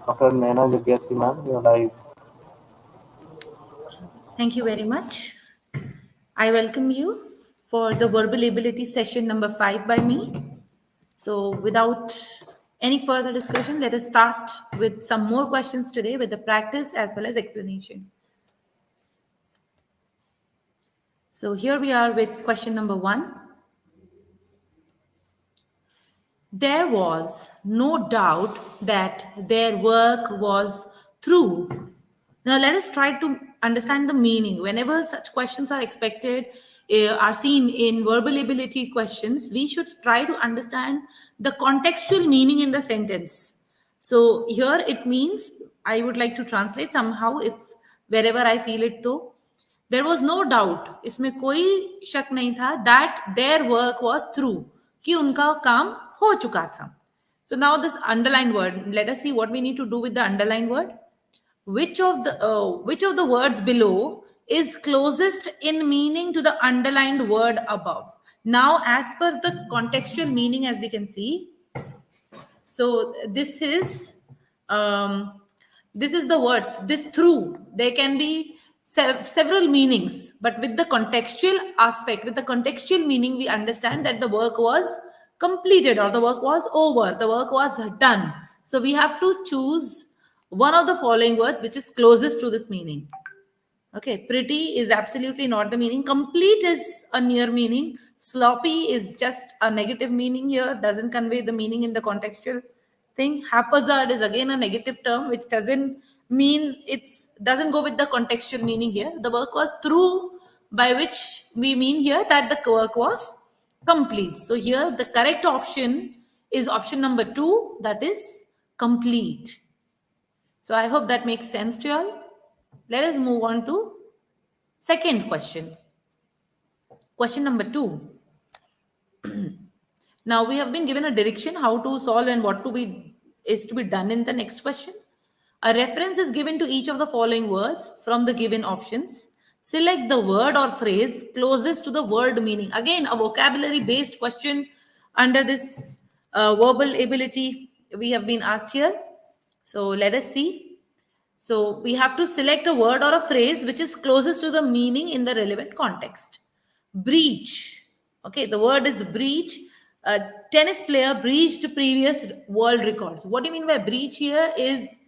Dr. Naina Jagyasri ma'am, you're live. Thank you very much. I welcome you for the verbal ability session number 5 by me. So, without any further discussion, let us start with some more questions today with the practice as well as explanation. So, here we are with question number 1. There was no doubt that their work was true. Now, let us try to understand the meaning. Whenever such questions are expected, are seen in verbal ability questions, we should try to understand the contextual meaning in the sentence. So, here it means I would like to translate somehow if wherever I feel it though. There was no doubt, इसमें कोई शक नहीं था that their work was through, कि उनका काम हो चुका था. So now this underlined word, let us see what we need to do with the underlined word. Which of the words below is closest in meaning to the underlined word above? Now, as per the contextual meaning, as we can see, so this is the word, this through. There can be several meanings, but with the contextual aspect, with the contextual meaning, we understand that the work was completed or the work was over, the work was done. So we have to choose one of the following words which is closest to this meaning. Okay, pretty is absolutely not the meaning. Complete is a near meaning. Sloppy is just a negative meaning here, doesn't convey the meaning in the contextual thing. Haphazard is again a negative term, which doesn't mean doesn't go with the contextual meaning here. The work was through, by which we mean here that the work was complete. So here the correct option is option number 2, that is complete. So I hope that makes sense to you all. Let us move on to second question. Question number 2. Now we have been given a direction how to solve and what is to be done in the next question. A reference is given to each of the following words from the given options. Select the word or phrase closest to the word meaning. Again, a vocabulary based question under this verbal ability we have been asked here. So let us see. So we have to select a word or a phrase which is closest to the meaning in the relevant context. Breach. Okay, the word is breach. A tennis player breached previous world records. What do you mean by breach here is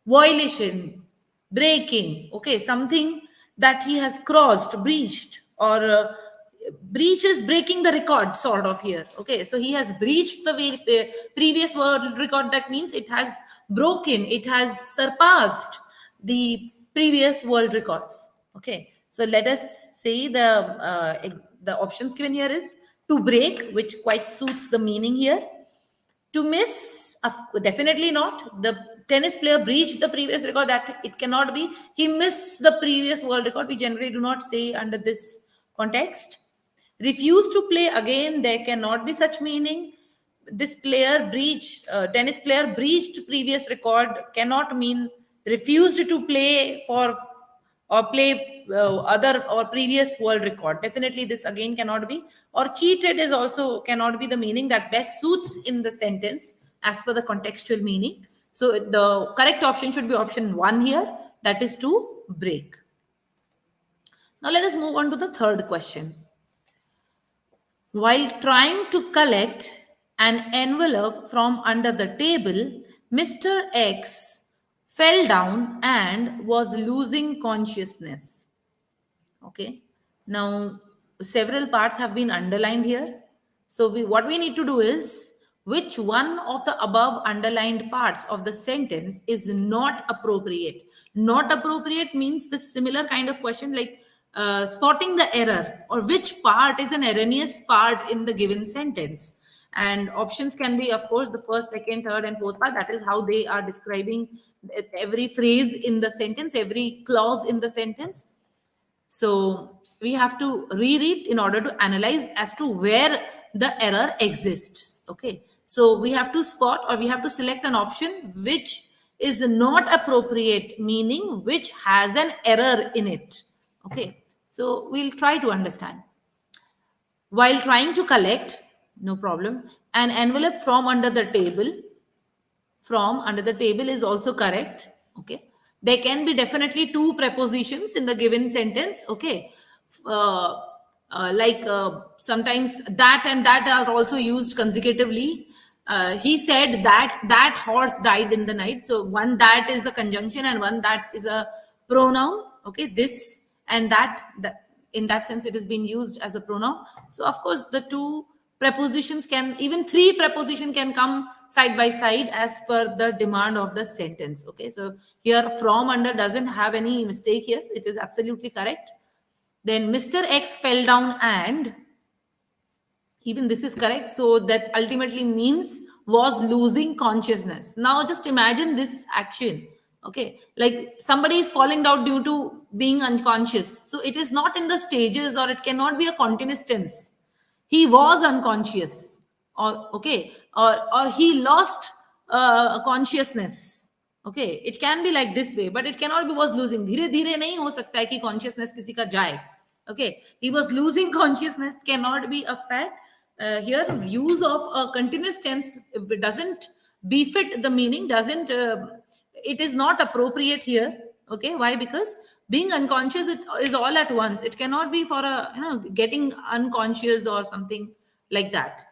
violation, breaking. Okay, something that he has crossed, breached, or breach is breaking the record sort of here. Okay, so he has breached the previous world record. That means it has broken, it has surpassed the previous world records. Okay, so let us see the options given here is to break, which quite suits the meaning here. To miss, definitely not. The tennis player breached the previous record, that it cannot be. He missed the previous world record. We generally do not say under this context. Refuse to play, again, there cannot be such meaning. This tennis player breached previous record cannot mean refused to play for or play other or previous world record. Definitely this again cannot be. Or cheated is also cannot be the meaning that best suits in the sentence as per the contextual meaning. So the correct option should be option 1 here, that is to break. Now let us move on to the third question. While trying to collect an envelope from under the table, Mr. X fell down and was losing consciousness. Okay. Now, several parts have been underlined here. So, what we need to do is which one of the above underlined parts of the sentence is not appropriate. Not appropriate means the similar kind of question like spotting the error or which part is an erroneous part in the given sentence. And options can be, of course, the first, second, third, and fourth part. That is how they are describing every phrase in the sentence, every clause in the sentence. So we have to reread in order to analyze as to where the error exists. Okay. So we have to spot or we have to select an option which is not appropriate, meaning which has an error in it. Okay. So we'll try to understand. While trying to collect, no problem, an envelope from under the table, from under the table is also correct. Okay. There can be definitely two prepositions in the given sentence. Okay. Uh, Sometimes that and that are also used consecutively. He said that that horse died in the night. So one that is a conjunction and one that is a pronoun. Okay. This and that in that sense it is being used as a pronoun. So of course the two prepositions can, even three preposition can come side by side as per the demand of the sentence. Okay, so here from under doesn't have any mistake here, it is absolutely correct. Then Mr. X fell down and, even this is correct, so that ultimately means was losing consciousness. Now just imagine this action. Okay, like somebody is falling down due to being unconscious, so it is not in the stages or it cannot be a continuous tense. He was unconscious, or okay, or he lost consciousness. Okay, it can be like this way, but it cannot be was losing. धीरे धीरे नहीं हो सकता है कि consciousness किसी का जाए. Okay, he was losing consciousness cannot be a fact. Here use of a continuous tense, if it doesn't befit the meaning, doesn't it is not appropriate here. Okay, why? Because being unconscious is all at once. It cannot be for a, getting unconscious or something like that.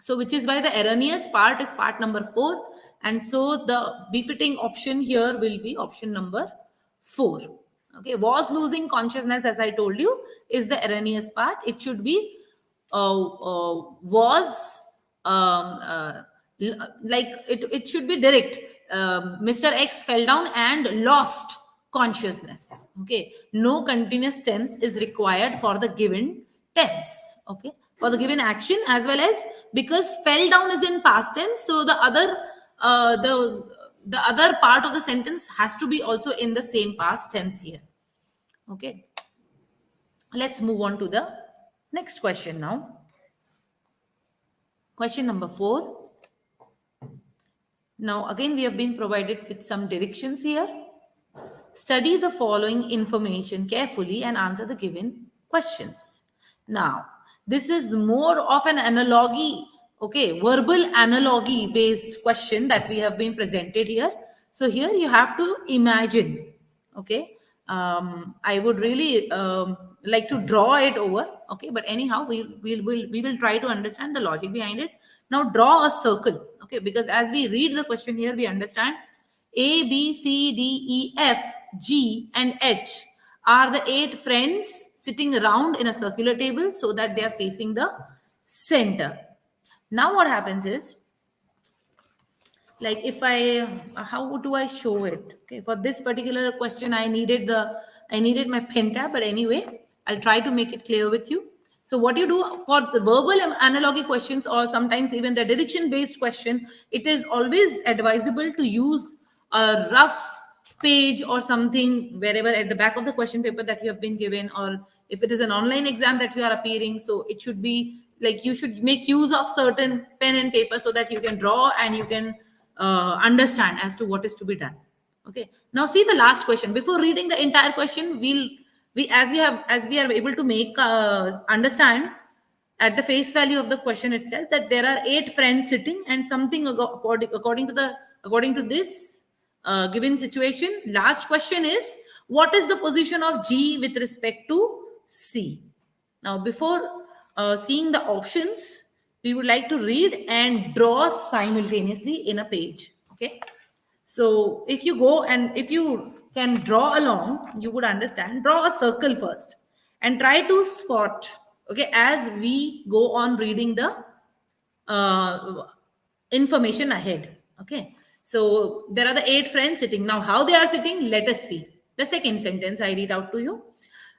So which is why the erroneous part is part number 4, and so the befitting option here will be option number 4. Okay, was losing consciousness, as I told you, is the erroneous part. It should be was like it should be direct. Mr. X fell down and lost consciousness. Okay, no continuous tense is required for the given tense. Okay, for the given action, as well as because fell down is in past tense, so the other the other part of the sentence has to be also in the same past tense here. Okay, let's move on to the next question now. Question number 4. Now again we have been provided with some directions here. Study the following information carefully and answer the given questions. Now, this is more of an analogy, okay, verbal analogy based question that we have been presented here. So here you have to imagine, okay. I would really like to draw it over, okay, but anyhow, we will try to understand the logic behind it. Now draw a circle, okay, because as we read the question here, we understand a, B, C, D, E, F, G, and H are the 8 friends sitting around in a circular table so that they are facing the center. Now what happens is, like if I, how do I show it? Okay, for this particular question, I needed my pen tab, but anyway, I'll try to make it clear with you. So what you do for the verbal analogy questions, or sometimes even the direction based question, it is always advisable to use a rough page or something wherever at the back of the question paper that you have been given, or if it is an online exam that you are appearing, so it should be like you should make use of certain pen and paper so that you can draw and you can understand as to what is to be done. Okay, now see the last question. Before reading the entire question, as we are able to make understand at the face value of the question itself that there are 8 friends sitting and something according to this given situation. Last question is, what is the position of G with respect to C? Now before seeing the options, we would like to read and draw simultaneously in a page. Okay, so if you go and if you can draw along, you would understand. Draw a circle first and try to spot, okay, as we go on reading the information ahead. Okay, so there are the 8 friends sitting. Now how they are sitting, let us see. The second sentence I read out to you.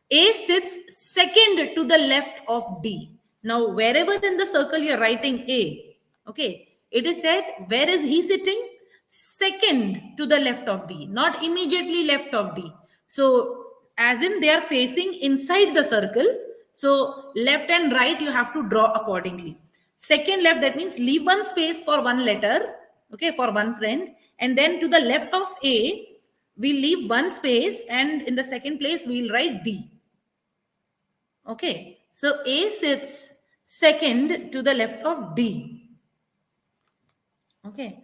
A sits second to the left of D. Now wherever in the circle you're writing A, okay, it is said where is he sitting? Second to the left of D, not immediately left of D. So as in they are facing inside the circle, so left and right you have to draw accordingly. Second left, that means leave one space for one letter, okay, for one friend, and then to the left of A we leave one space, and in the second place we'll write D. Okay, so A sits second to the left of D. Okay,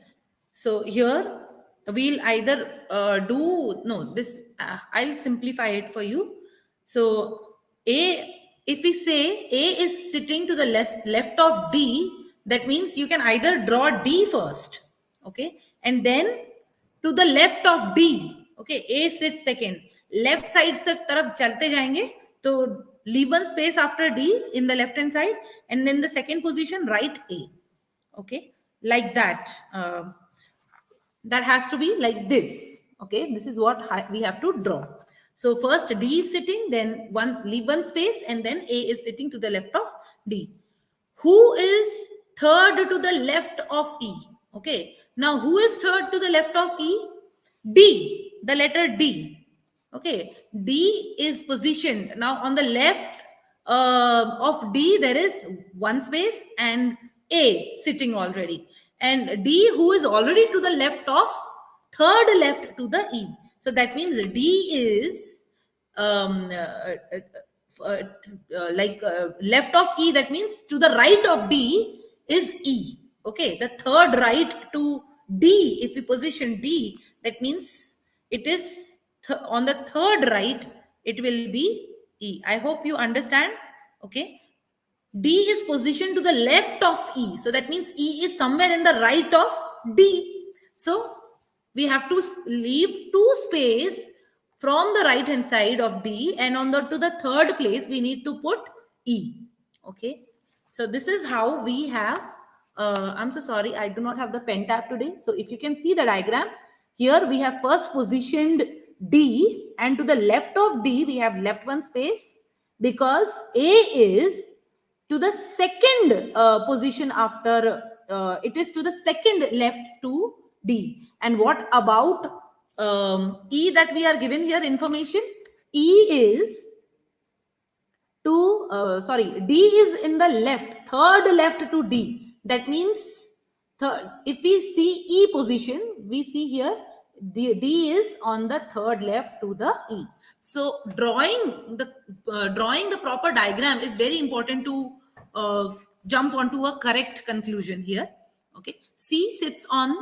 So here we'll either I'll simplify it for you. So if we say A is sitting to the left of D, that means you can either draw D first, okay, and then to the left of D, okay, A sits second. Left side से तरफ चलते जाएंगे, तो leave one space after D in the left hand side, and then the second position write A, okay, like that. That has to be like this, okay. This is what we have to draw. So first D is sitting, then leave one space, and then A is sitting to the left of D. Who is third to the left of E? Okay, now who is third to the left of E? D, the letter D. Okay, D is positioned now on the left of D. There is one space and A sitting already, and D, who is already to the left of third left to the E. So that means D is left of E. That means to the right of D is E. Okay, the third right to D. If we position D, that means it is on the third right. It will be E. I hope you understand. Okay. D is positioned to the left of E. So that means E is somewhere in the right of D. So we have to leave two space from the right hand side of D, and on to the third place we need to put E. Okay. So this is how we have, I'm so sorry, I do not have the pen tab today. So if you can see the diagram, here we have first positioned D, and to the left of D we have left one space because A is to the second position after, it is to the second left to D. And what about E that we are given here information? E is to, D is in the left, third left to D. That means if we see E position, we see here D is on the third left to the E. So drawing the proper diagram is very important to jump onto a correct conclusion here. Okay, C sits on.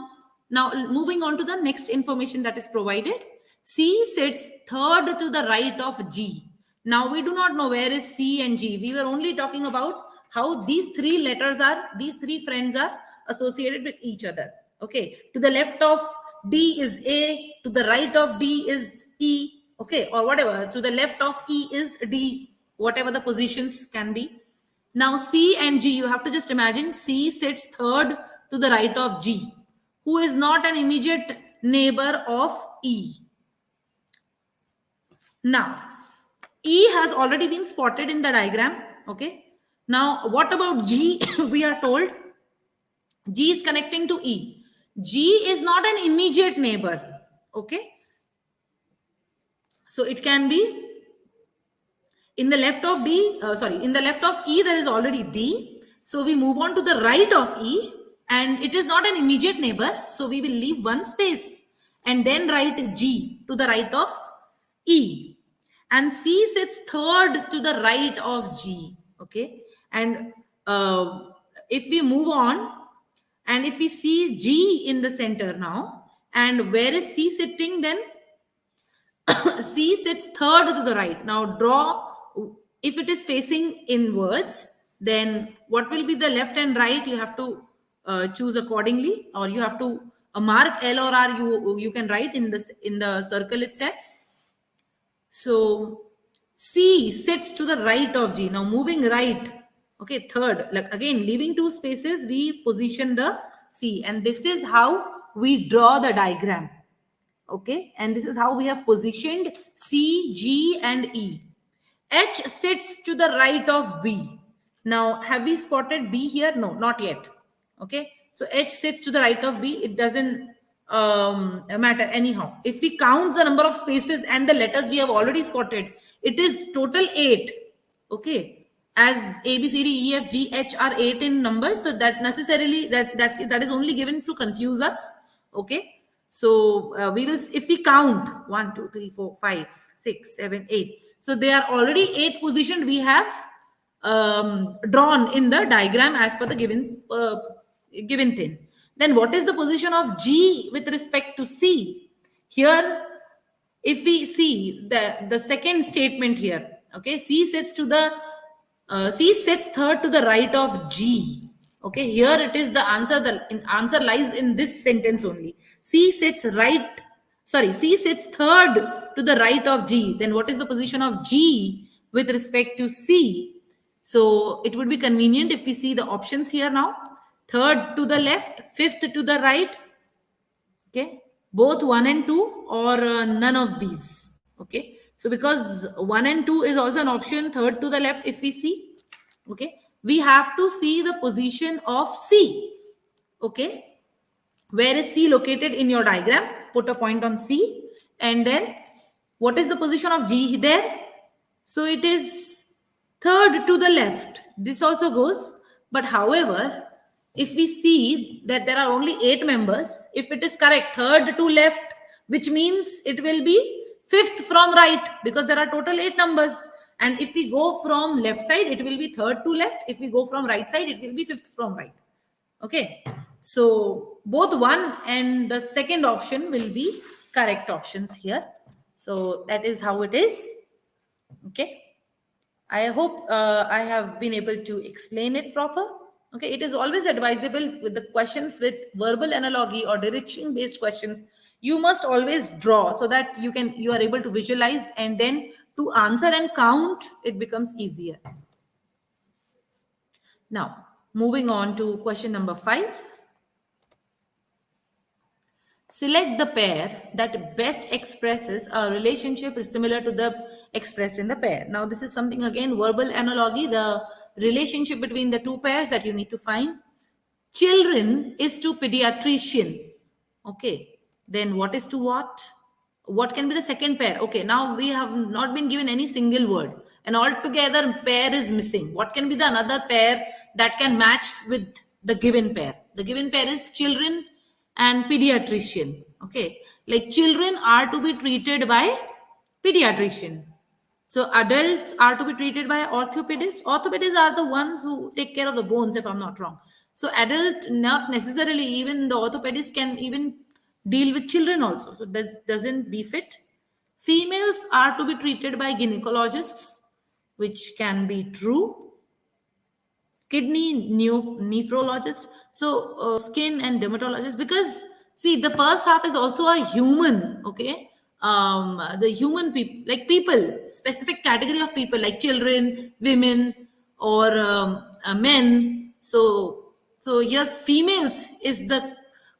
Now moving on to the next information that is provided. C sits third to the right of G. Now we do not know where is C and G. We were only talking about how these three friends are associated with each other. Okay, to the left of D is A, to the right of D is E, okay, or whatever, to the left of E is D, whatever the positions can be. Now C and G, you have to just imagine C sits third to the right of G, who is not an immediate neighbor of E. Now, E has already been spotted in the diagram, okay. Now, what about G? We are told G is connecting to E. G is not an immediate neighbor, okay. So it can be in the left of in the left of E there is already D. So we move on to the right of E, and it is not an immediate neighbor. So we will leave one space and then write G to the right of E. And C sits third to the right of G, okay. And if we move on, and if we see G in the center now, and where is C sitting then? C sits third to the right. Now draw, if it is facing inwards, then what will be the left and right? You have to choose accordingly, or you have to mark L or R. You can write in the circle itself. So C sits to the right of G. Now moving right, okay, third, like again leaving two spaces, we position the C, and this is how we draw the diagram. Okay, and this is how we have positioned C, G, and E. H sits to the right of B. Now, have we spotted B here? No, not yet. Okay, so H sits to the right of B. It doesn't matter anyhow. If we count the number of spaces and the letters we have already spotted, it is total 8. Okay, as A, B, C, D, E, F, G, H are 8 in numbers, so that necessarily that is only given to confuse us. Okay. So we will, if we count 1, 2, 3, 4, 5, 6, 7, 8. So they are already 8 positioned. We have drawn in the diagram as per the given thing. Then what is the position of G with respect to C? Here, if we see the second statement here, okay, C sits third to the right of G. Okay, here it is the answer. The answer lies in this sentence only. C sits third to the right of G. Then what is the position of G with respect to C? So it would be convenient if we see the options here now. Third to the left, fifth to the right. Okay, both 1 and 2, or none of these. Okay, so because 1 and 2 is also an option, third to the left, if we see, okay, we have to see the position of C. Okay, where is C located in your diagram? Put a point on C. And then what is the position of G there? So it is third to the left. This also goes. But however, if we see that there are only 8 members, if it is correct, third to left, which means it will be fifth from right, because there are total 8 numbers. And if we go from left side, it will be third to left. If we go from right side, it will be fifth from right. Okay, so both one and the second option will be correct options here. So that is how it is. Okay, I hope I have been able to explain it proper. Okay, it is always advisable with the questions with verbal analogy or direction based questions. You must always draw so that you are able to visualize, and then to answer and count, it becomes easier. Now, moving on to question number 5. Select the pair that best expresses a relationship similar to the expressed in the pair. Now, this is something again, verbal analogy, the relationship between the two pairs that you need to find. Children is to pediatrician. Okay, then what is to what? What can be the second pair? Okay, now we have not been given any single word, and altogether pair is missing. What can be the another pair that can match with the given pair? The given pair is children and pediatrician. Okay, like children are to be treated by pediatrician. So adults are to be treated by orthopedists. Orthopedists are the ones who take care of the bones, if I'm not wrong. So adult, not necessarily, even the orthopedist can even deal with children also. So this doesn't befit. Females are to be treated by gynecologists, which can be true. Kidney nephrologist, so skin and dermatologist, because see, the first half is also a human. Okay, the human people, like people, specific category of people like children, women, or men. So here females is the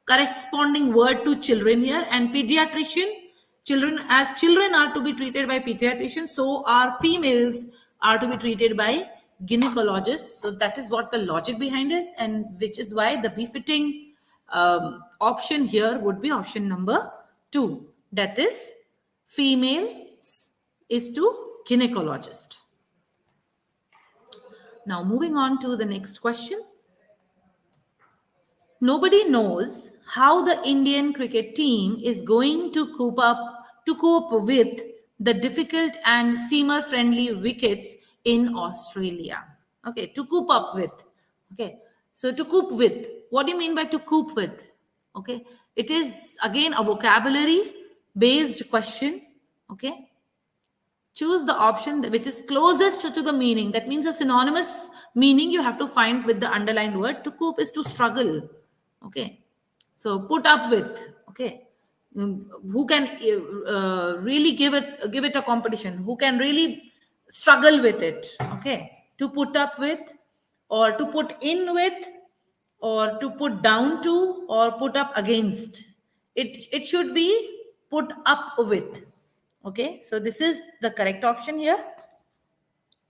corresponding word to children here, and pediatrician, children, as children are to be treated by pediatricians, so our females are to be treated by gynecologists. So that is what the logic behind is, and which is why the befitting option here would be option number 2, that is female is to gynecologist. Now moving on to the next question. Nobody knows how the Indian cricket team is going to cope with the difficult and seamer-friendly wickets in Australia. Okay, to cope up with. Okay, so to cope with. What do you mean by to cope with? Okay, it is again a vocabulary-based question. Okay, choose the option which is closest to the meaning. That means a synonymous meaning you have to find with the underlined word. To cope is to struggle. Okay, so put up with. Okay, who can really give it a competition? Who can really struggle with it? Okay, to put up with, or to put in with, or to put down to, or put up against. It should be put up with. Okay, so this is the correct option here.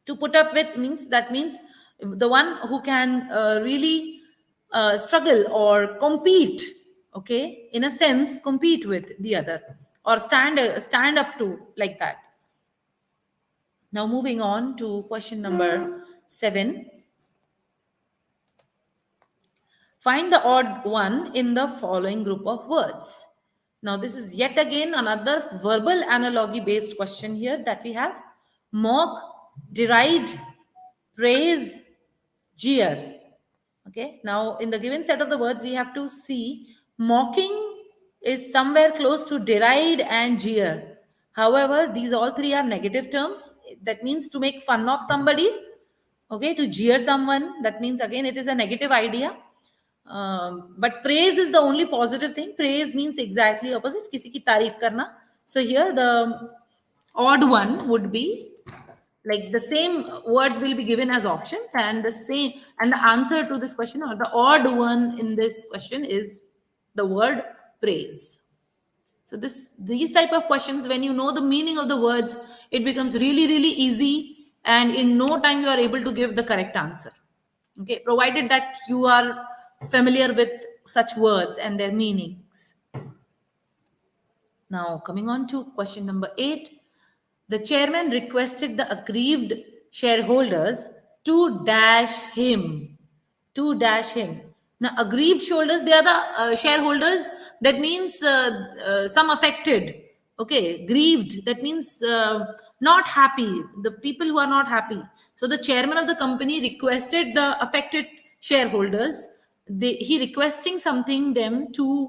To put up with means the one who can really struggle or compete. Okay, in a sense, compete with the other, or stand up to, like that. Now moving on to question number 7. Find the odd one in the following group of words. Now this is yet again another verbal analogy based question here that we have. Mock, deride, praise, jeer. Okay, now in the given set of the words, we have to see mocking is somewhere close to deride and jeer. However, these all three are negative terms. That means to make fun of somebody. Okay, to jeer someone, that means again it is a negative idea. But praise is the only positive thing. Praise means exactly opposite, किसी की तारीफ करना. So here the odd one would be like the same words will be given as options, and the answer to this question, or the odd one in this question, is the word praise. So these type of questions, when you know the meaning of the words, it becomes really really easy, and in no time you are able to give the correct answer. Okay, provided that you are familiar with such words and their meanings. Now coming on to question number 8. The chairman requested the aggrieved shareholders to dash him. To dash him. Now, aggrieved shareholders, they are the shareholders. That means some affected. Okay, grieved. That means not happy. The people who are not happy. So the chairman of the company requested the affected shareholders. He requesting something them to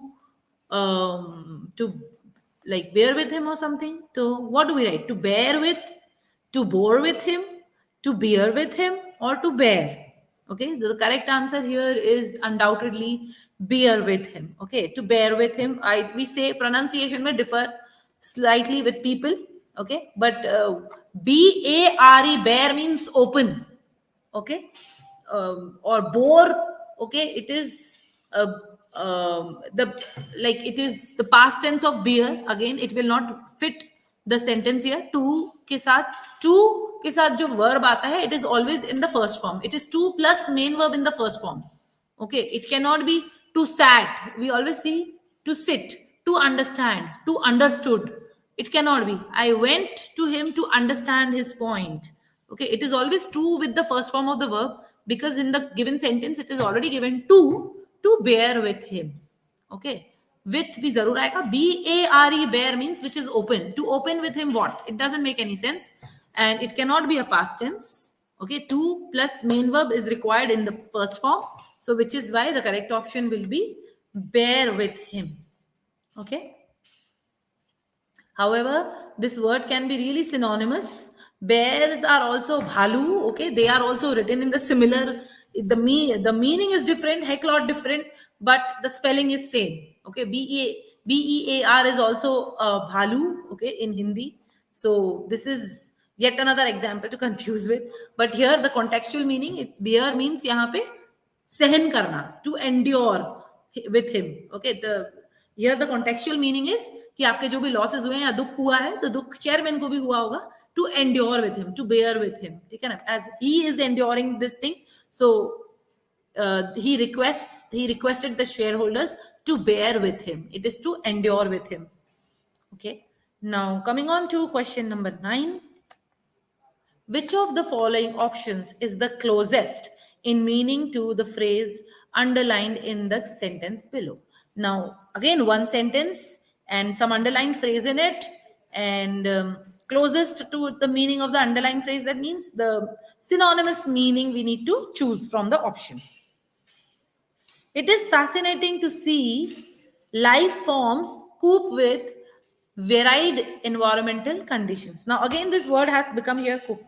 like bear with him or something. So what do we write? To bear with, to bore with him, to bear with him, or to bear. Okay, so the correct answer here is undoubtedly bear with him. Okay, to bear with him. We say pronunciation may differ slightly with people. Okay, but B-A-R-E, bear means open. Okay, or bore. Okay, it is the like it is the past tense of beer. Again, it will not fit the sentence here. To के साथ जो verb आता है, it is always in the first form. It is to plus main verb in the first form. Okay, it cannot be to sat. We always see to sit, to understand, to understood. It cannot be. I went to him to understand his point. Okay, it is always true with the first form of the verb, because in the given sentence it is already given to bear with him. Okay, with भी जरूर आएगा. BARE, bear means which is open. To open with him what? It doesn't make any sense, and it cannot be a past tense. Okay, to plus main verb is required in the first form, so which is why the correct option will be bear with him. Okay. However, this word can be really synonymous. Bears are also bhalu. Okay, they are also written in the similar. The meaning is different, heck lot different, but the spelling is same. Okay, BEAR is also bhalu. Okay, in Hindi. So this is yet another example to confuse with. But here the contextual meaning, bear means यहाँ पे सहन करना, to endure with him. Okay, here the contextual meaning is कि आपके जो भी losses हुए हैं या दुख हुआ है, तो दुख chairman को भी हुआ होगा, to endure with him, to bear with him. ठीक है ना? As he is enduring this thing, so he requested the shareholders to bear with him. It is to endure with him. Okay. Now coming on to question number 9. Which of the following options is the closest in meaning to the phrase underlined in the sentence below? Now, again, one sentence and some underlined phrase in it, and closest to the meaning of the underlined phrase, that means the synonymous meaning we need to choose from the option. It is fascinating to see life forms cope with varied environmental conditions. Now, again, this word has become here cope.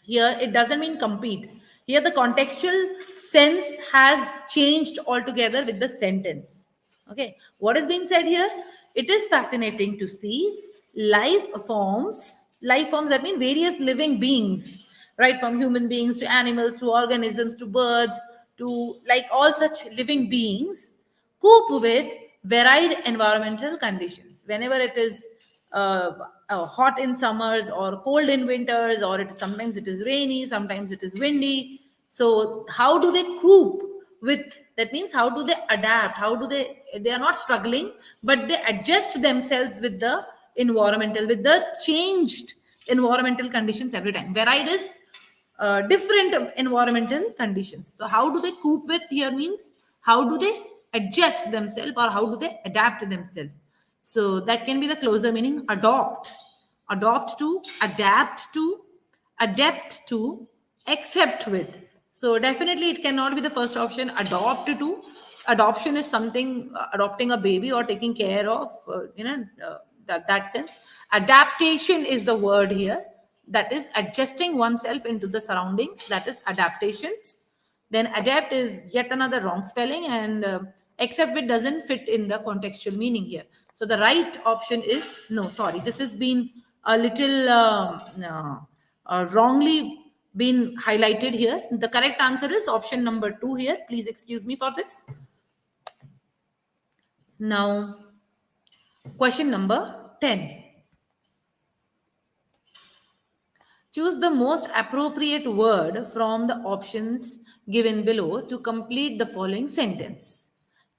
Here, it doesn't mean compete. Here, the contextual sense has changed altogether with the sentence. Okay, what is being said here? It is fascinating to see life forms. Life forms, that mean various living beings, right? From human beings to animals to organisms to birds to like all such living beings cope with varied environmental conditions. Whenever it is hot in summers or cold in winters, or sometimes it is rainy, sometimes it is windy. So how do they cope with that? Means how do they adapt? How do they are not struggling, but they adjust themselves with the with the changed environmental conditions every time. Varied is different environmental conditions. So how do they cope with here means how do they adjust themselves, or how do they adapt themselves? So that can be the closer meaning. Adopt to, adapt to, adapt to, accept with. So definitely it cannot be the first option. Adopt to. Adoption is something, adopting a baby or taking care of, that sense. Adaptation is the word here. That is adjusting oneself into the surroundings. That is adaptations. Then adapt is yet another wrong spelling, and except it doesn't fit in the contextual meaning here. So the right option is no. Sorry, this has been a little wrongly been highlighted here. The correct answer is option number 2 here. Please excuse me for this. Now, question number 10. Choose the most appropriate word from the options given below to complete the following sentence.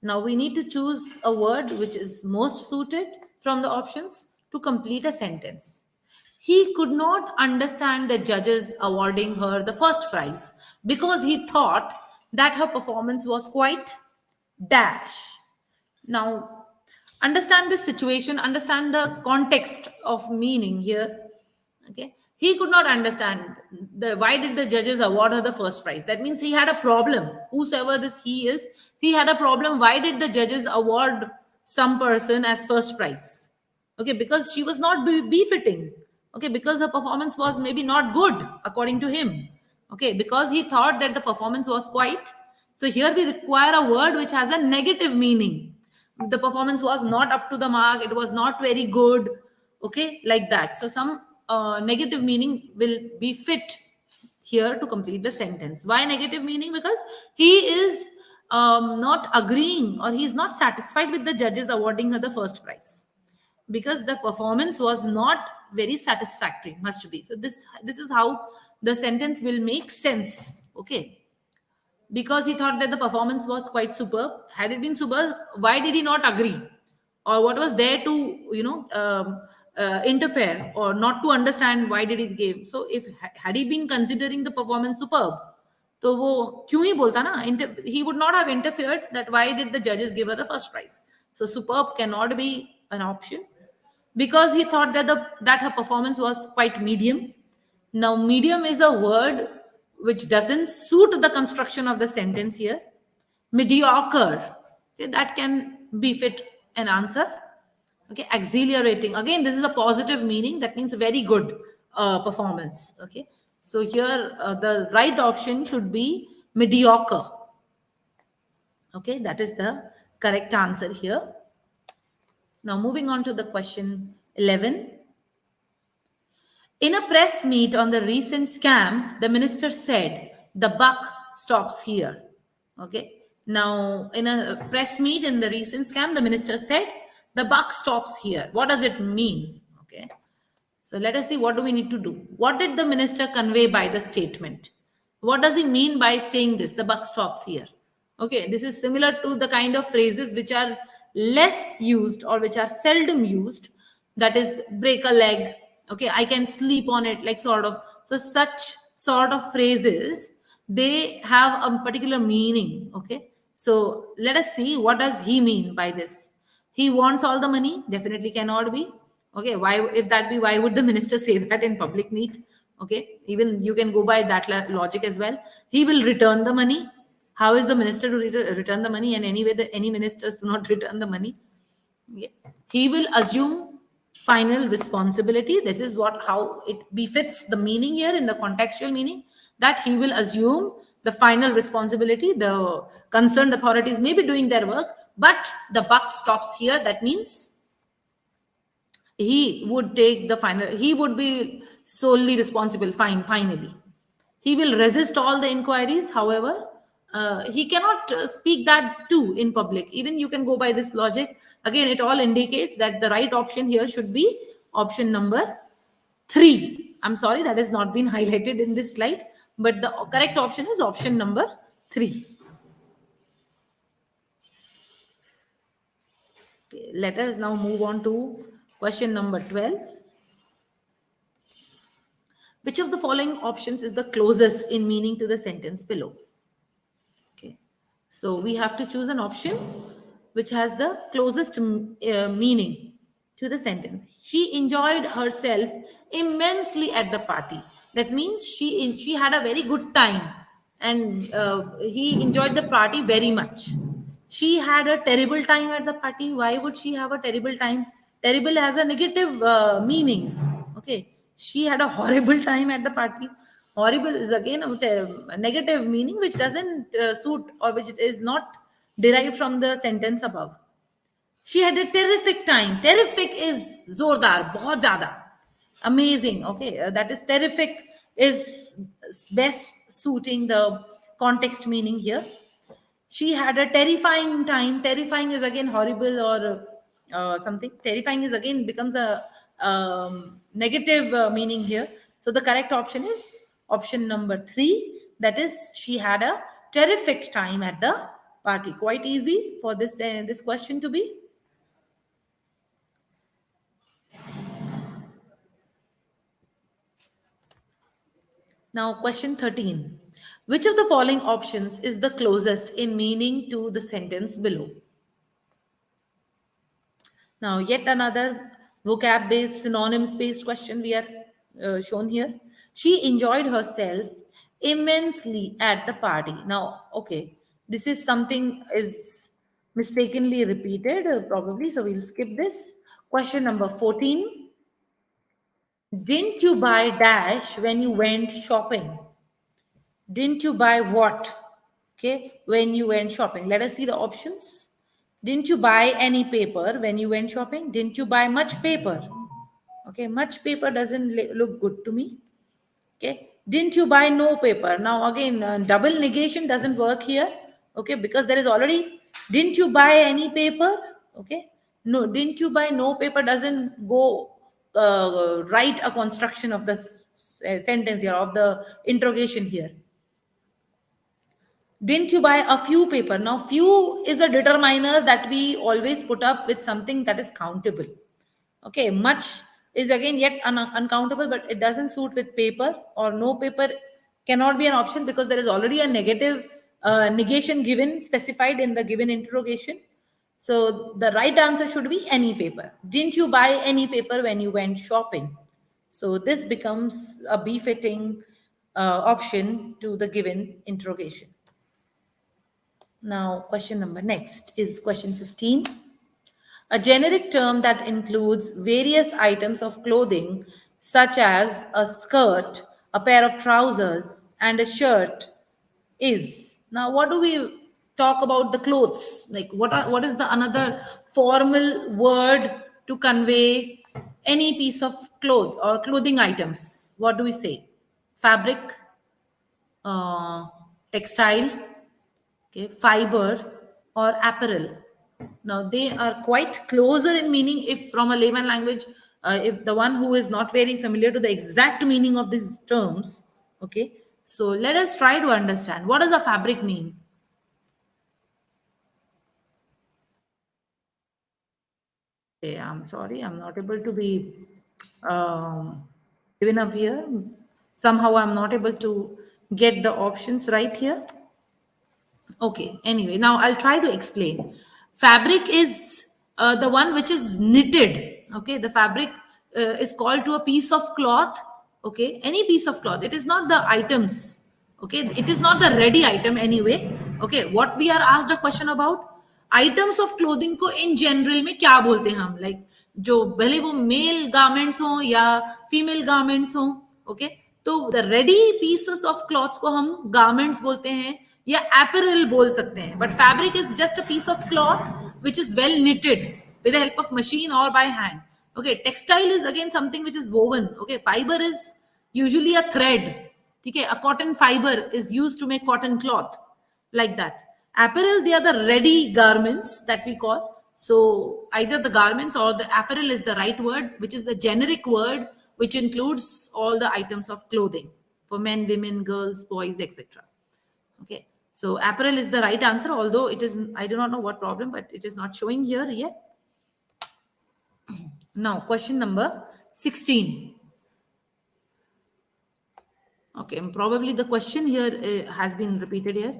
Now we need to choose a word which is most suited from the options to complete a sentence. He could not understand the judges awarding her the first prize because he thought that her performance was quite dash. Now, understand this situation, understand the context of meaning here. Okay. He could not understand the why did the judges award her the first prize. That means he had a problem. Whosoever this he is, he had a problem. Why did the judges award some person as first prize? Okay, because she was not befitting. Okay, because her performance was maybe not good according to him. Okay, because he thought that the performance was quite. So here we require a word which has a negative meaning. The performance was not up to the mark, it was not very good. Okay, like that. So some negative meaning will be fit here to complete the sentence. Why negative meaning? Because he is not agreeing, or he is not satisfied with the judges awarding her the first prize, because the performance was not very satisfactory, must be. So this is how the sentence will make sense. Okay, because he thought that the performance was quite superb. Had it been superb, why did he not agree, or what was there to interfere or not to understand why did he give? So if had he been considering the performance superb, तो वो क्यों ही बोलता ना, he would not have interfered that why did the judges give her the first prize. So superb cannot be an option, because he thought that that her performance was quite medium. Now medium is a word which doesn't suit the construction of the sentence here. Mediocre, okay, that can befit an answer. Okay, exhilarating, again this is a positive meaning, that means very good performance. Okay, so here the right option should be mediocre. Okay, that is the correct answer here. Now moving on to the question 11. In a press meet on the recent scam, the minister said, the buck stops here. Okay. Now, in a press meet in the recent scam, the minister said, the buck stops here. What does it mean? Okay. So let us see, what do we need to do? What did the minister convey by the statement? What does he mean by saying this? The buck stops here. Okay. This is similar to the kind of phrases which are less used or which are seldom used. That is, break a leg. Okay, I can sleep on it, like sort of. So such sort of phrases, they have a particular meaning. Okay, so let us see, what does he mean by this? He wants all the money, definitely cannot be. Okay, why, if that be, why would the minister say that in public meet? Okay, even you can go by that logic as well. He will return the money. How is the minister to return the money? And anyway, any ministers do not return the money. Okay. He will assume final responsibility. This is how it befits the meaning here in the contextual meaning, that he will assume the final responsibility. The concerned authorities may be doing their work, but the buck stops here. That means he would take the final, he would be solely responsible. Finally, he will resist all the inquiries. However, he cannot speak that too in public. Even you can go by this logic. Again, it all indicates that the right option here should be option number 3. I'm sorry, that has not been highlighted in this slide, but the correct option is option number 3. Okay, let us now move on to question number 12. Which of the following options is the closest in meaning to the sentence below? Okay, so we have to choose an option which has the closest meaning to the sentence. She enjoyed herself immensely at the party. That means she had a very good time and he enjoyed the party very much. She had a terrible time at the party. Why would she have a terrible time? Terrible has a negative meaning. Okay. She had a horrible time at the party. Horrible is again a negative meaning which doesn't suit or which is not derived from the sentence above. She had a terrific time. Terrific is zordar, bahut zyada. Amazing. Okay, that is terrific is best suiting the context meaning here. She had a terrifying time. Terrifying is again horrible or something. Terrifying is again becomes a negative meaning here. So the correct option is option number 3. That is, she had a terrific time at the party. Quite easy for this question to be. Now, question 13. Which of the following options is the closest in meaning to the sentence below? Now, yet another vocab-based, synonyms-based question we are shown here. She enjoyed herself immensely at the party. Now, okay, this is something is mistakenly repeated, probably, so we'll skip this. Question number 14. Didn't you buy dash when you went shopping? Didn't you buy what? Okay, when you went shopping. Let us see the options. Didn't you buy any paper when you went shopping? Didn't you buy much paper? Okay, much paper doesn't look good to me. Okay, didn't you buy no paper? Now again, double negation doesn't work here. Okay, because there is already, didn't you buy any paper? Okay, no, didn't you buy no paper doesn't go write a construction of the sentence here, of the interrogation here. Didn't you buy a few paper? Now, few is a determiner that we always put up with something that is countable. Okay, much is again yet uncountable, but it doesn't suit with paper, or no paper cannot be an option because there is already a negative negation given, specified in the given interrogation. So the right answer should be any paper. Didn't you buy any paper when you went shopping? So this becomes a befitting option to the given interrogation. Now, question number next is question 15. A generic term that includes various items of clothing, such as a skirt, a pair of trousers, and a shirt, is. Now, what do we talk about the clothes? Like, what is the another formal word to convey any piece of cloth or clothing items? What do we say? Fabric, uh, textile, okay, fiber, or apparel. Now they are quite closer in meaning if from a layman language, if the one who is not very familiar to the exact meaning of these terms. Okay, so let us try to understand what does a fabric mean. Okay, I'm sorry, I'm not able to be given up here. Somehow I'm not able to get the options right here. Okay, anyway, now I'll try to explain. Fabric is the one which is knitted. Okay, the fabric is called to a piece of cloth. Okay, any piece of cloth. It is not the items. Okay, it is not the ready item anyway. Okay, what we are asked a question about, items of clothing को in general में क्या बोलते हैं हम, like जो भले वो mail garments हो या फीमेल गारमेंट्स हो. ओके, तो the ready pieces of clothes को हम गारमेंट्स बोलते हैं या एपरल बोल सकते हैं. But fabric is just a piece of cloth which is well knitted with the help of machine or by hand. Okay, textile is again something which is woven. Okay, fiber is usually a thread. Okay, a cotton fiber is used to make cotton cloth, like that. Apparel, they are the ready garments that we call. So either the garments or the apparel is the right word, which is the generic word which includes all the items of clothing for men, women, girls, boys, etc. Okay, so apparel is the right answer, although it is, I do not know what problem, but it is not showing here yet. Now, question number 16. Okay, probably the question here has been repeated here.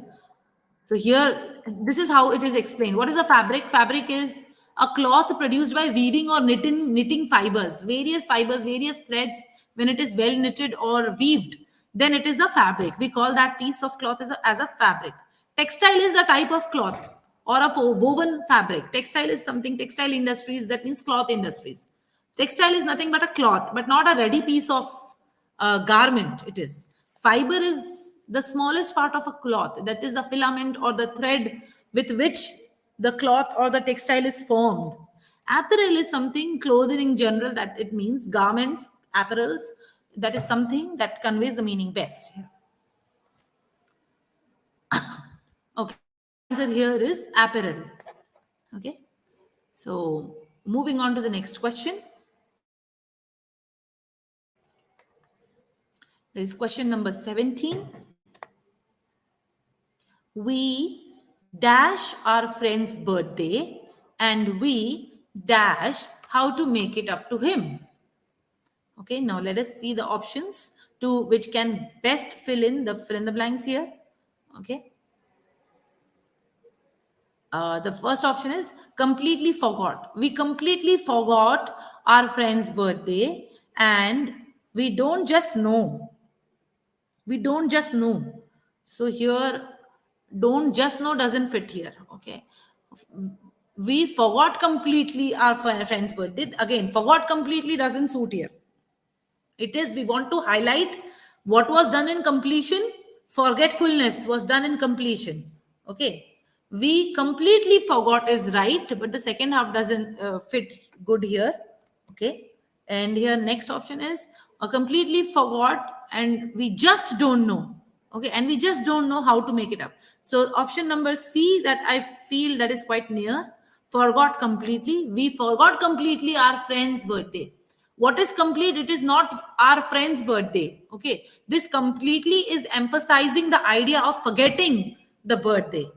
So here, this is how it is explained. What is a fabric? Fabric is a cloth produced by weaving or knitting fibers, various threads. When it is well knitted or weaved, then it is a fabric. We call that piece of cloth as a fabric. Textile is a type of cloth or of woven fabric. Textile is something, textile industries, that means cloth industries. Textile is nothing but a cloth, but not a ready piece of garment. It is. Fiber is the smallest part of a cloth. That is the filament or the thread with which the cloth or the textile is formed. Apparel is something, clothing in general, that it means garments, apparels. That is something that conveys the meaning best. Okay. Answer here is apparel. Okay. So moving on to the next question. This is question number 17. We dash our friend's birthday and we dash how to make it up to him. Okay, now let us see the options to which can best fill in the blanks here. Okay. The first option is completely forgot. We completely forgot our friend's birthday and we don't just know. We don't just know. So here, don't just know doesn't fit here. Okay. We forgot completely our friend's birthday. Again, forgot completely doesn't suit here. It is, we want to highlight what was done in completion. Forgetfulness was done in completion. Okay. We completely forgot is right, but the second half doesn't fit good here. Okay. And here next option is completely forgot and we just don't know. Okay. And we just don't know how to make it up. So option number C, that I feel that is quite near. Forgot completely. We forgot completely our friend's birthday. What is complete? It is not our friend's birthday. Okay. This completely is emphasizing the idea of forgetting the birthday.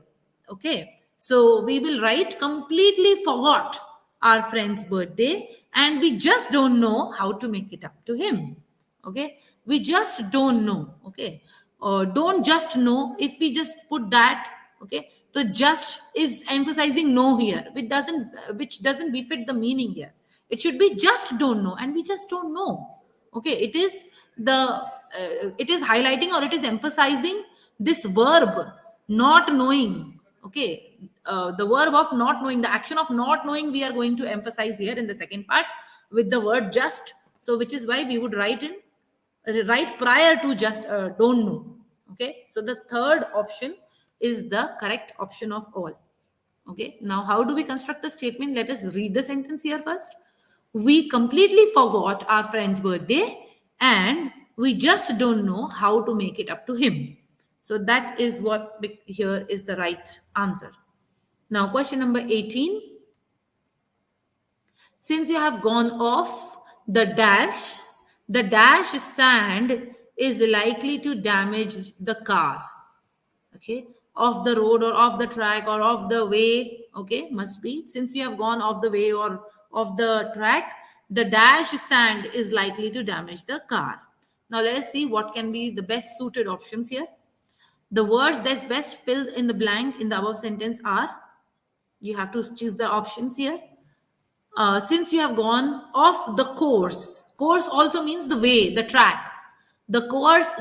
Okay. So we will write completely forgot our friend's birthday and we just don't know how to make it up to him. Okay. We just don't know. Okay. Don't just know. If we just put that, okay, so just is emphasizing no here, which doesn't befit the meaning here. It should be just don't know, and we just don't know. Okay, it is it is highlighting or it is emphasizing this verb not knowing. Okay, the verb of not knowing, the action of not knowing, we are going to emphasize here in the second part with the word just. So, which is why we would write prior to just don't know. Okay, so the third option is the correct option of all. Okay, now how do we construct the statement? Let us read the sentence here first. We completely forgot our friend's birthday and we just don't know how to make it up to him. So that is what here is the right answer. Now question number 18. Since you have gone off the dash sand is likely to damage the car. Okay, off the road or off the track or off the way. Okay, must be, since you have gone off the way or off the track, the dash sand is likely to damage the car. Now let us see what can be the best suited options here. The words that's best filled in the blank in the above sentence are, you have to choose the options here. Since you have gone off the course also means the way, the track. The coarse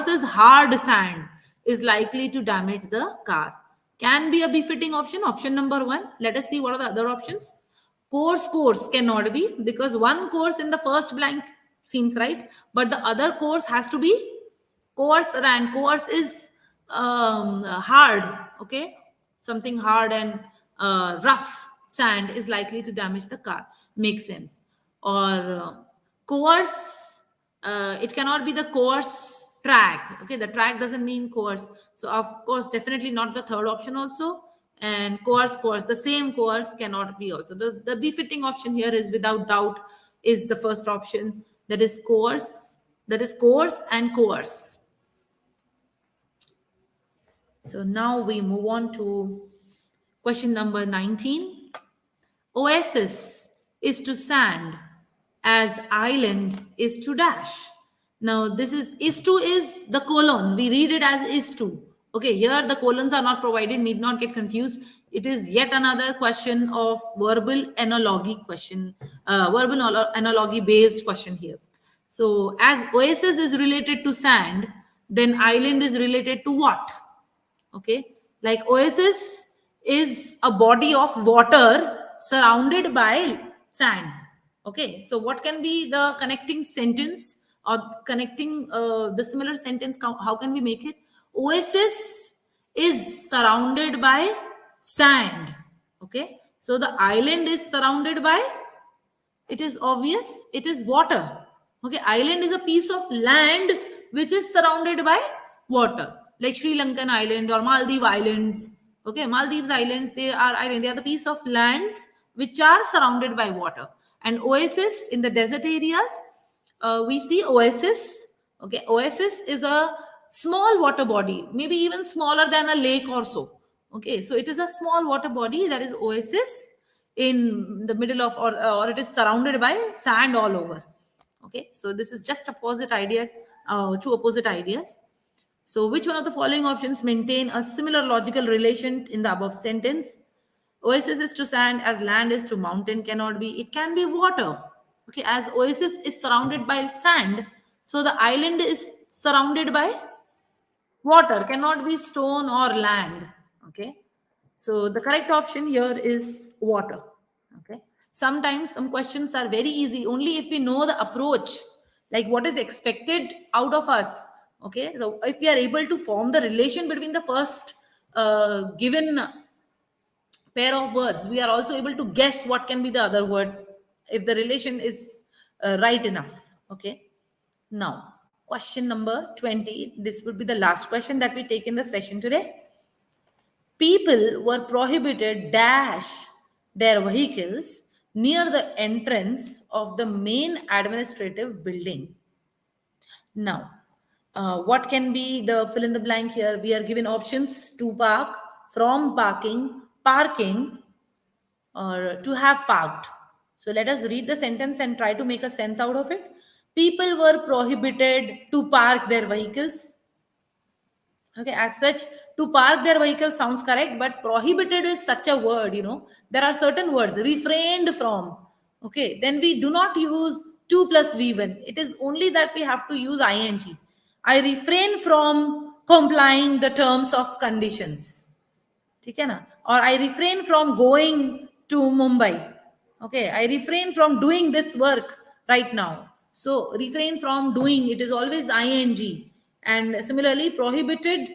is hard sand, is likely to damage the car. Can be a befitting option. Option number 1. Let us see what are the other options. Course cannot be, because one course in the first blank seems right, but the other course has to be coarse, and coarse is hard. Okay, something hard and rough sand is likely to damage the car. Makes sense. Or coarse, it cannot be the coarse track. Okay, the track doesn't mean coarse, so of course definitely not the third option also. And coarse, the same coarse cannot be also. The befitting option here is without doubt is the first option, that is coarse and coarse. So now we move on to question number 19. Oasis is to sand as island is to dash. Now this is to is the colon. We read it as is to. Okay, here the colons are not provided, need not get confused. It is yet another question of verbal analogy question, verbal analogy based question here. So as oasis is related to sand, then island is related to what? Okay, like oasis is a body of water surrounded by sand. Okay, so what can be the connecting sentence or connecting the similar sentence? How can we make it? Oasis is surrounded by sand. Okay, so the island is surrounded by, it is obvious, it is water. Okay, island is a piece of land which is surrounded by water, like Sri Lankan island or Maldives islands. Okay, Maldives islands, they are island, they are the piece of lands which are surrounded by water. And oasis in the desert areas, we see oasis. Okay, oasis is a small water body, maybe even smaller than a lake or so. Okay, so it is a small water body, that is oasis, in the middle of, or it is surrounded by sand all over. Okay, so this is just opposite idea, two opposite ideas. So which one of the following options maintain a similar logical relation in the above sentence? Oasis is to sand as land is to mountain cannot be. It can be water. Okay, as oasis is surrounded by sand, so the island is surrounded by water, cannot be stone or land. Okay, so the correct option here is water. Okay, sometimes some questions are very easy only if we know the approach, like what is expected out of us. Okay, so if we are able to form the relation between the first given pair of words, we are also able to guess what can be the other word if the relation is right enough. Okay, now question number 20, this would be the last question that we take in the session today. People were prohibited dash their vehicles near the entrance of the main administrative building. Now, what can be the fill in the blank here? We are given options: to park, from parking, parking, or to have parked. So let us read the sentence and try to make a sense out of it. People were prohibited to park their vehicles. Okay, as such, to park their vehicle sounds correct, but prohibited is such a word, There are certain words refrained from. Okay, then we do not use 2 plus V1. It is only that we have to use ing. I refrain from complying the terms of conditions. ठीक है ना? Or I refrain from going to Mumbai. Okay, I refrain from doing this work right now. So refrain from doing, it is always ing. And similarly, prohibited,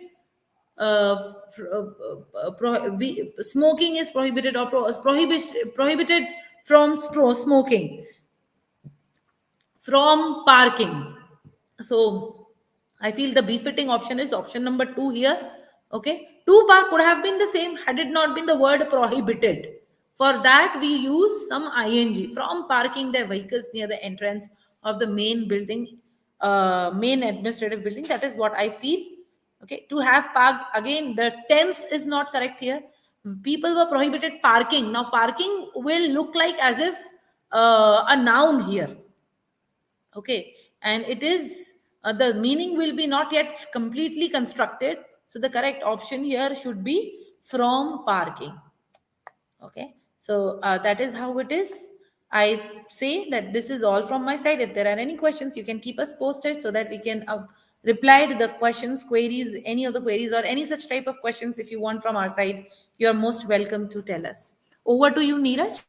smoking is prohibited, or prohibited from smoking, from parking. So I feel the befitting option is option number 2 here. Okay, to park could have been the same had it not been the word prohibited. For that, we use some ing, from parking their vehicles near the entrance of the main building, main administrative building. That is what I feel. Okay, to have parked, again, the tense is not correct here. People were prohibited parking. Now, parking will look like as if a noun here. Okay, and it is the meaning will be not yet completely constructed, so the correct option here should be from parking. Okay, so that is how it is. I say that this is all from my side. If there are any questions, you can keep us posted so that we can reply to the questions, queries, any of the queries, or any such type of questions if you want from our side. You are most welcome to tell us. Over to you, Neeraj.